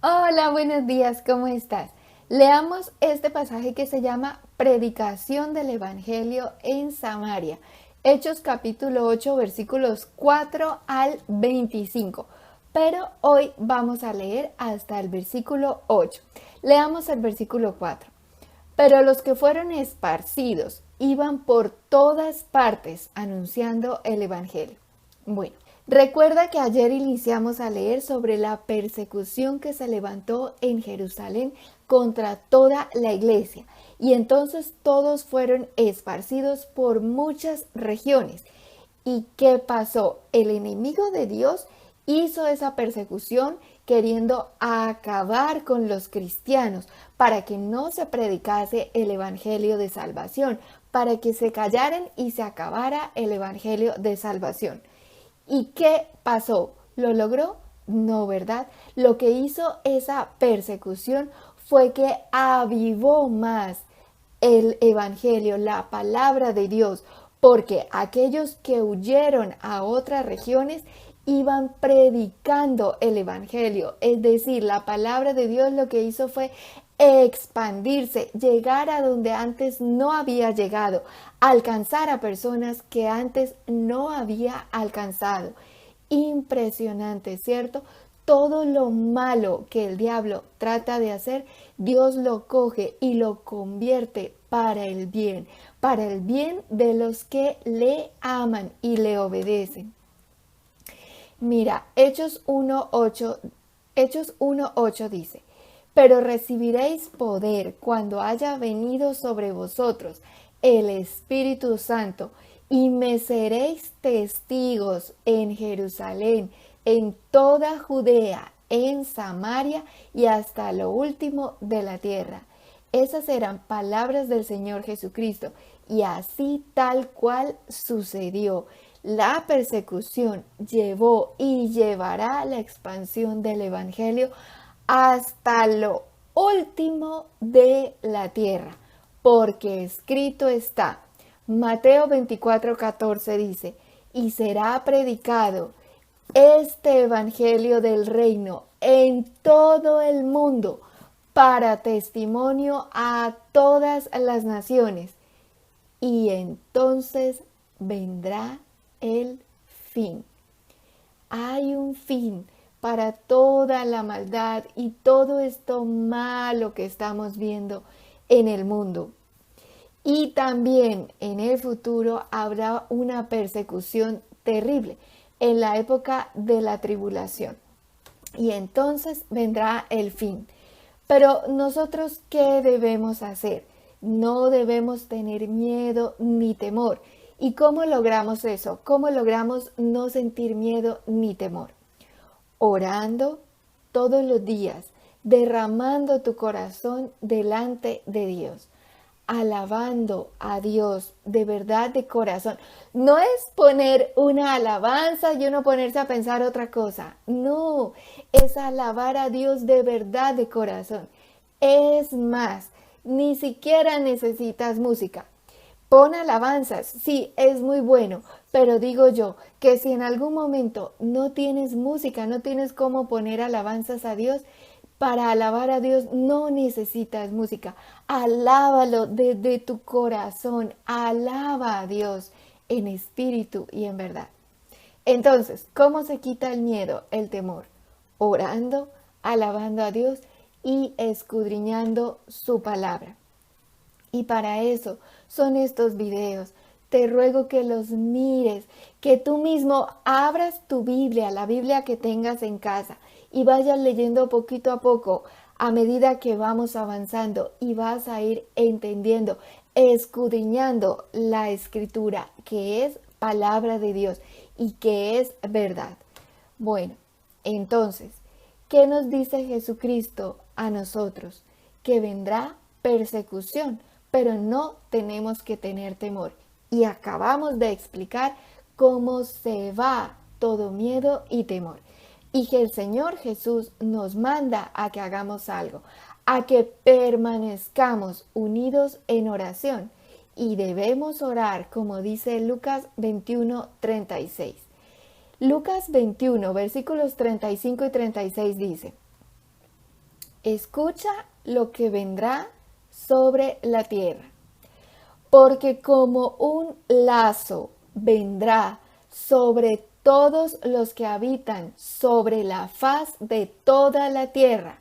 Hola, buenos días, ¿cómo estás? Leamos este pasaje que se llama Predicación del Evangelio en Samaria. Hechos capítulo 8, versículos 4 al 25. Pero hoy vamos a leer hasta el versículo 8. Leamos el versículo 4. Pero los que fueron esparcidos iban por todas partes anunciando el Evangelio. Bueno, recuerda que ayer iniciamos a leer sobre la persecución que se levantó en Jerusalén contra toda la iglesia, y entonces todos fueron esparcidos por muchas regiones. ¿Y qué pasó? El enemigo de Dios hizo esa persecución queriendo acabar con los cristianos para que no se predicase el evangelio de salvación, para que se callaran y se acabara el evangelio de salvación. ¿Y qué pasó? ¿Lo logró? No, ¿verdad? Lo que hizo esa persecución fue que avivó más el evangelio, la palabra de Dios, porque aquellos que huyeron a otras regiones iban predicando el evangelio, es decir, la palabra de Dios lo que hizo fue expandirse, llegar a donde antes no había llegado, alcanzar a personas que antes no había alcanzado. Impresionante, ¿cierto? Todo lo malo que el diablo trata de hacer, Dios lo coge y lo convierte para el bien de los que le aman y le obedecen. Mira, Hechos 1:8 dice, pero recibiréis poder cuando haya venido sobre vosotros el Espíritu Santo, y me seréis testigos en Jerusalén, en toda Judea, en Samaria y hasta lo último de la tierra. Esas eran palabras del Señor Jesucristo, y así tal cual sucedió. La persecución llevó y llevará la expansión del Evangelio hasta lo último de la tierra, porque escrito está. Mateo 24:14 dice, y será predicado este evangelio del reino en todo el mundo para testimonio a todas las naciones, y entonces vendrá el fin. Hay un fin para toda la maldad y todo esto malo que estamos viendo en el mundo. Y también en el futuro habrá una persecución terrible en la época de la tribulación. Y entonces vendrá el fin. Pero nosotros, ¿qué debemos hacer? No debemos tener miedo ni temor. ¿Y cómo logramos eso? ¿Cómo logramos no sentir miedo ni temor? Orando todos los días, derramando tu corazón delante de Dios, alabando a Dios de verdad, de corazón. No es poner una alabanza y uno ponerse a pensar otra cosa. No, es alabar a Dios de verdad, de corazón. Es más, ni siquiera necesitas música. Pon alabanzas, sí, es muy bueno, pero digo yo que si en algún momento no tienes música, no tienes cómo poner alabanzas a Dios, para alabar a Dios no necesitas música. Alábalo desde tu corazón, alaba a Dios en espíritu y en verdad. Entonces, ¿cómo se quita el miedo, el temor? Orando, alabando a Dios y escudriñando su palabra. Y para eso son estos videos. Te ruego que los mires, que tú mismo abras tu Biblia, la Biblia que tengas en casa, y vayas leyendo poquito a poco a medida que vamos avanzando, y vas a ir entendiendo, escudriñando la Escritura, que es palabra de Dios y que es verdad. Bueno, entonces, ¿qué nos dice Jesucristo a nosotros? Que vendrá persecución, pero no tenemos que tener temor. Y acabamos de explicar cómo se va todo miedo y temor. Y que el Señor Jesús nos manda a que hagamos algo, a que permanezcamos unidos en oración. Y debemos orar, como dice Lucas 21:36. Lucas 21, versículos 35 y 36 dice, escucha lo que vendrá sobre la tierra. Porque como un lazo vendrá sobre todos los que habitan sobre la faz de toda la tierra.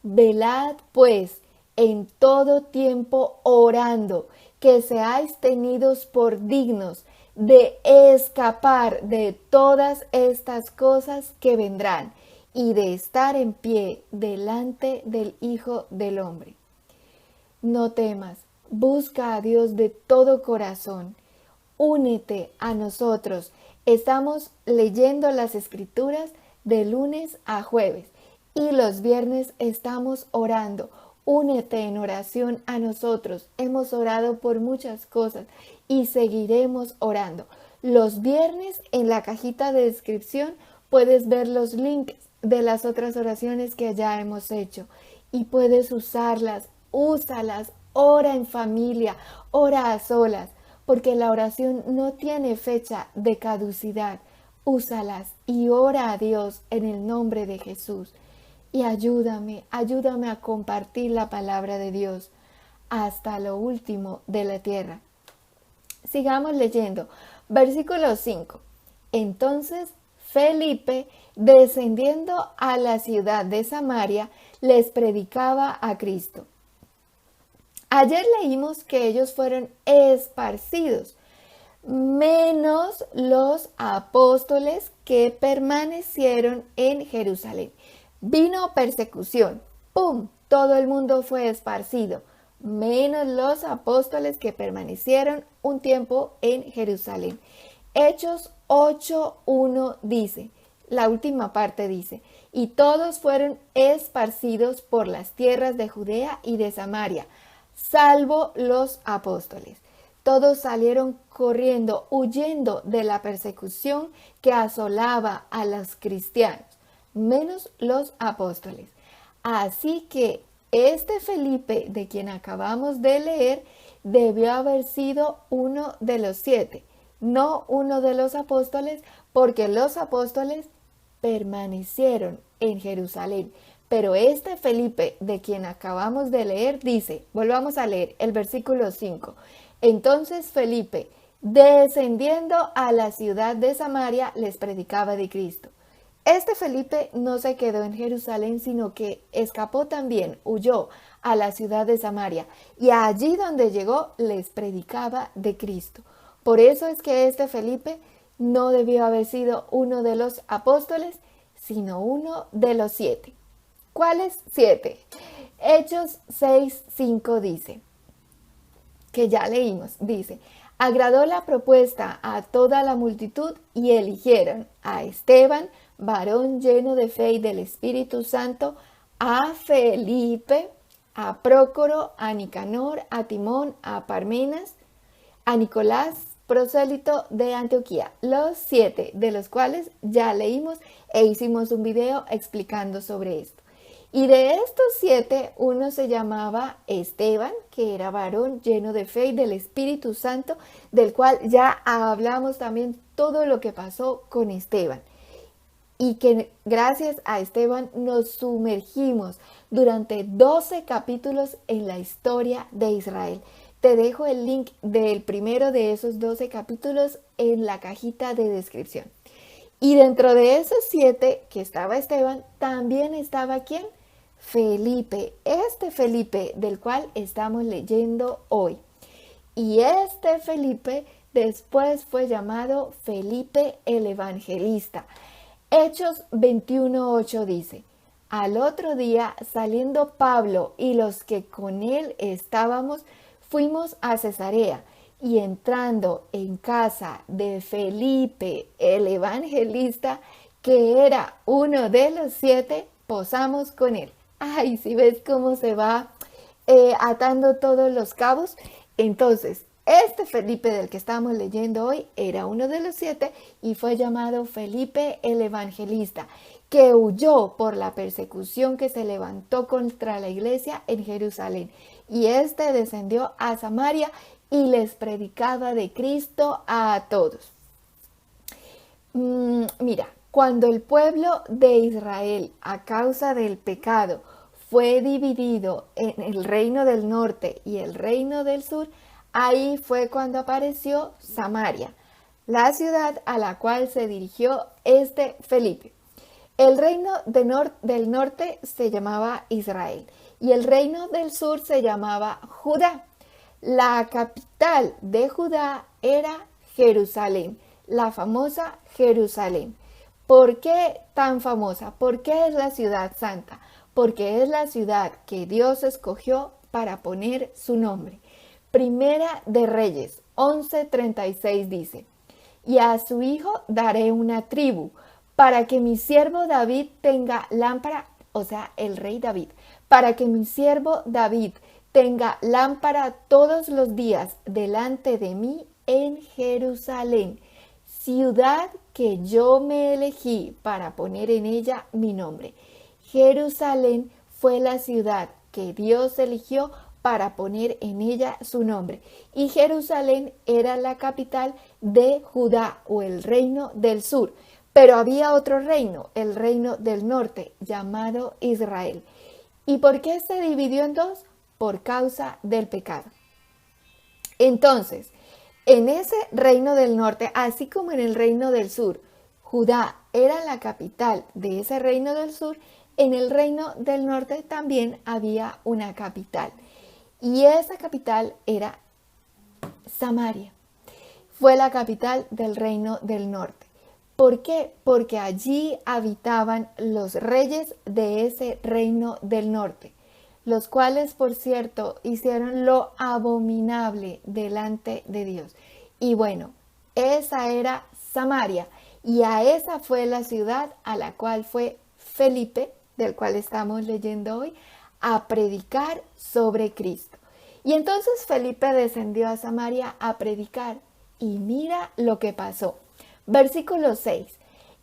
Velad pues en todo tiempo orando, que seáis tenidos por dignos de escapar de todas estas cosas que vendrán y de estar en pie delante del Hijo del Hombre. No temas, busca a Dios de todo corazón, únete a nosotros. Estamos leyendo las Escrituras de lunes a jueves y los viernes estamos orando. Únete en oración a nosotros. Hemos orado por muchas cosas y seguiremos orando. Los viernes en la cajita de descripción puedes ver los links de las otras oraciones que ya hemos hecho y puedes usarlas, úsalas, ora en familia, ora a solas, porque la oración no tiene fecha de caducidad. Úsalas y ora a Dios en el nombre de Jesús. Y ayúdame a compartir la palabra de Dios hasta lo último de la tierra. Sigamos leyendo. Versículo 5. Entonces Felipe, descendiendo a la ciudad de Samaria, les predicaba a Cristo. Ayer leímos que ellos fueron esparcidos, menos los apóstoles que permanecieron en Jerusalén. Vino persecución, ¡pum! Todo el mundo fue esparcido, menos los apóstoles que permanecieron un tiempo en Jerusalén. Hechos 8:1 dice, la última parte dice, y todos fueron esparcidos por las tierras de Judea y de Samaria, salvo los apóstoles. Todos salieron corriendo, huyendo de la persecución que asolaba a los cristianos, menos los apóstoles. Así que este Felipe, de quien acabamos de leer, debió haber sido uno de los 7, no uno de los apóstoles, porque los apóstoles permanecieron en Jerusalén. Pero este Felipe, de quien acabamos de leer, dice, volvamos a leer el versículo 5. Entonces Felipe, descendiendo a la ciudad de Samaria, les predicaba de Cristo. Este Felipe no se quedó en Jerusalén, sino que escapó también, huyó a la ciudad de Samaria, y allí donde llegó les predicaba de Cristo. Por eso es que este Felipe no debió haber sido uno de los apóstoles, sino uno de los 7. ¿Cuáles 7? Hechos 6:5 dice, que ya leímos, dice, agradó la propuesta a toda la multitud y eligieron a Esteban, varón lleno de fe y del Espíritu Santo, a Felipe, a Prócoro, a Nicanor, a Timón, a Parmenas, a Nicolás, prosélito de Antioquía, los 7 de los cuales ya leímos e hicimos un video explicando sobre esto. Y de estos 7, uno se llamaba Esteban, que era varón lleno de fe y del Espíritu Santo, del cual ya hablamos también todo lo que pasó con Esteban. Y que gracias a Esteban nos sumergimos durante 12 capítulos en la historia de Israel. Te dejo el link del primero de esos 12 capítulos en la cajita de descripción. Y dentro de esos 7 que estaba Esteban, también estaba ¿quién? Felipe, este Felipe del cual estamos leyendo hoy. Y este Felipe después fue llamado Felipe el Evangelista. Hechos 21:8 dice, al otro día saliendo Pablo y los que con él estábamos, fuimos a Cesarea y entrando en casa de Felipe el Evangelista, que era uno de los 7, posamos con él. Ay, si ves cómo se va atando todos los cabos. Entonces, este Felipe del que estamos leyendo hoy era uno de los 7 y fue llamado Felipe el Evangelista, que huyó por la persecución que se levantó contra la iglesia en Jerusalén. Y este descendió a Samaria y les predicaba de Cristo a todos. Mira, cuando el pueblo de Israel, a causa del pecado, fue dividido en el reino del norte y el reino del sur, ahí fue cuando apareció Samaria, la ciudad a la cual se dirigió este Felipe. El reino del norte se llamaba Israel y el reino del sur se llamaba Judá. La capital de Judá era Jerusalén, la famosa Jerusalén. ¿Por qué tan famosa? ¿Por qué es la ciudad santa? Porque es la ciudad que Dios escogió para poner su nombre. Primera de Reyes 11:36 dice: y a su hijo daré una tribu, para que mi siervo David tenga lámpara, o sea, el rey David, para que mi siervo David tenga lámpara todos los días delante de mí en Jerusalén, ciudad que yo me elegí para poner en ella mi nombre. Jerusalén fue la ciudad que Dios eligió para poner en ella su nombre. Y Jerusalén era la capital de Judá o el reino del sur. Pero había otro reino, el reino del norte, llamado Israel. ¿Y por qué se dividió en dos? Por causa del pecado. Entonces, en ese reino del norte, así como en el reino del sur, Judá era la capital de ese reino del sur, en el reino del norte también había una capital. Y esa capital era Samaria. Fue la capital del reino del norte. ¿Por qué? Porque allí habitaban los reyes de ese reino del norte, los cuales, por cierto, hicieron lo abominable delante de Dios. Y bueno, esa era Samaria, y a esa fue la ciudad a la cual fue Felipe, del cual estamos leyendo hoy, a predicar sobre Cristo. Y entonces Felipe descendió a Samaria a predicar, y mira lo que pasó. Versículo 6.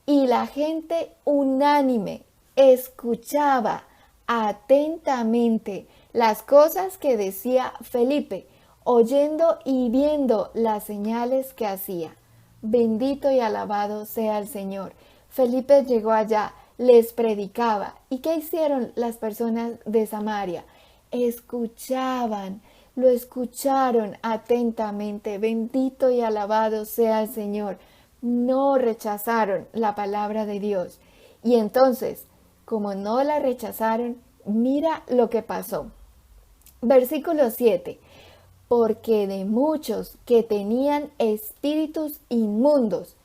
Y la gente unánime escuchaba atentamente las cosas que decía Felipe, oyendo y viendo las señales que hacía. Bendito y alabado sea el Señor. Felipe llegó allá, les predicaba. ¿Y qué hicieron las personas de Samaria? Escuchaban, lo escucharon atentamente. Bendito y alabado sea el Señor. No rechazaron la palabra de Dios. Y entonces, como no la rechazaron, mira lo que pasó. Versículo 7. Porque de muchos que tenían espíritus inmundos,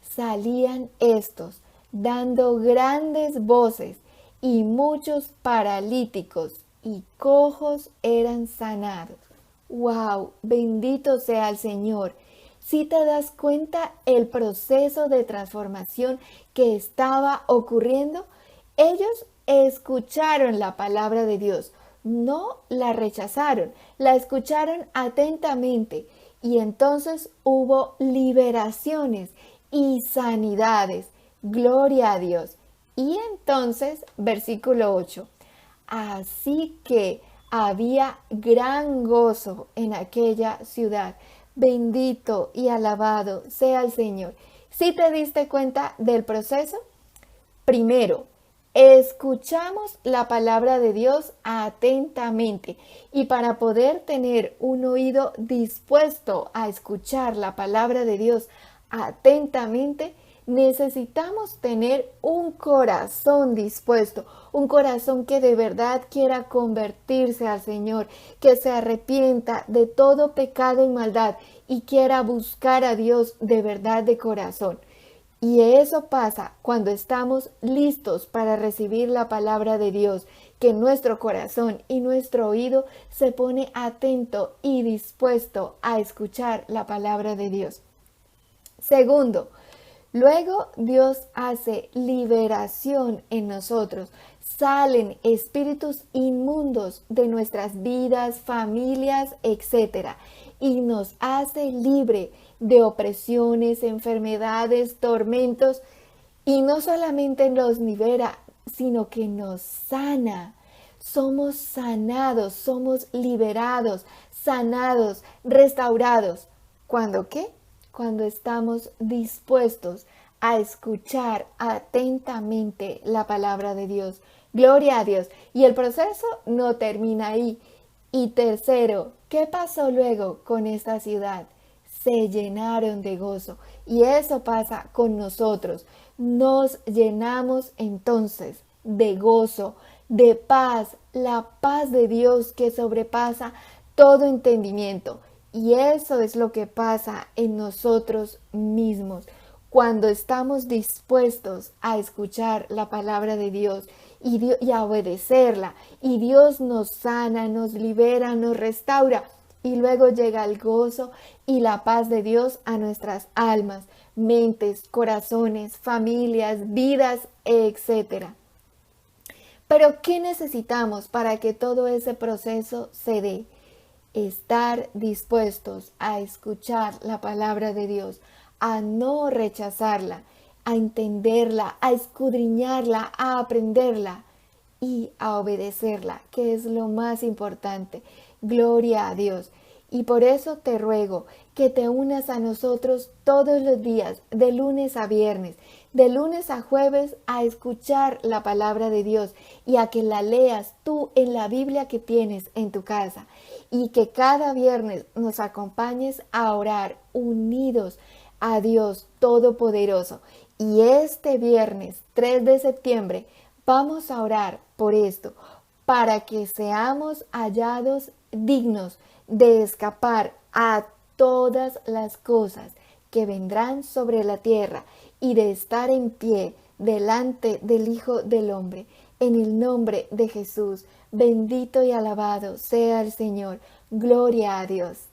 salían estos, dando grandes voces, y muchos paralíticos y cojos eran sanados. ¡Wow! Bendito sea el Señor. Si te das cuenta el proceso de transformación que estaba ocurriendo, ellos escucharon la palabra de Dios, no la rechazaron, la escucharon atentamente y entonces hubo liberaciones y sanidades. Gloria a Dios. Y entonces, versículo 8, así que había gran gozo en aquella ciudad. Bendito y alabado sea el Señor. ¿Sí te diste cuenta del proceso? Primero, escuchamos la palabra de Dios atentamente, y para poder tener un oído dispuesto a escuchar la palabra de Dios atentamente, necesitamos tener un corazón dispuesto, un corazón que de verdad quiera convertirse al Señor, que se arrepienta de todo pecado y maldad y quiera buscar a Dios de verdad de corazón. Y eso pasa cuando estamos listos para recibir la palabra de Dios, que nuestro corazón y nuestro oído se pone atento y dispuesto a escuchar la palabra de Dios. Segundo, luego Dios hace liberación en nosotros. Salen espíritus inmundos de nuestras vidas, familias, etc. Y nos hace libre de opresiones, enfermedades, tormentos. Y no solamente nos libera, sino que nos sana. Somos sanados, somos liberados, sanados, restaurados. ¿Cuándo qué? Cuando estamos dispuestos a escuchar atentamente la palabra de Dios. Gloria a Dios. Y el proceso no termina ahí. Y tercero, ¿qué pasó luego con esta ciudad? Se llenaron de gozo. Y eso pasa con nosotros. Nos llenamos entonces de gozo, de paz, la paz de Dios que sobrepasa todo entendimiento. Y eso es lo que pasa en nosotros mismos cuando estamos dispuestos a escuchar la palabra de Dios y a obedecerla. Y Dios nos sana, nos libera, nos restaura. Y luego llega el gozo y la paz de Dios a nuestras almas, mentes, corazones, familias, vidas, etcétera. Pero ¿qué necesitamos para que todo ese proceso se dé? Estar dispuestos a escuchar la palabra de Dios, a no rechazarla, a entenderla, a escudriñarla, a aprenderla y a obedecerla, que es lo más importante. Gloria a Dios. Y por eso te ruego que te unas a nosotros todos los días, de lunes a viernes, de lunes a jueves, a escuchar la palabra de Dios y a que la leas tú en la Biblia que tienes en tu casa. Y que cada viernes nos acompañes a orar unidos a Dios Todopoderoso. Y este viernes 3 de septiembre vamos a orar por esto, para que seamos hallados dignos de escapar a todas las cosas que vendrán sobre la tierra y de estar en pie delante del Hijo del Hombre. En el nombre de Jesús, bendito y alabado sea el Señor. Gloria a Dios.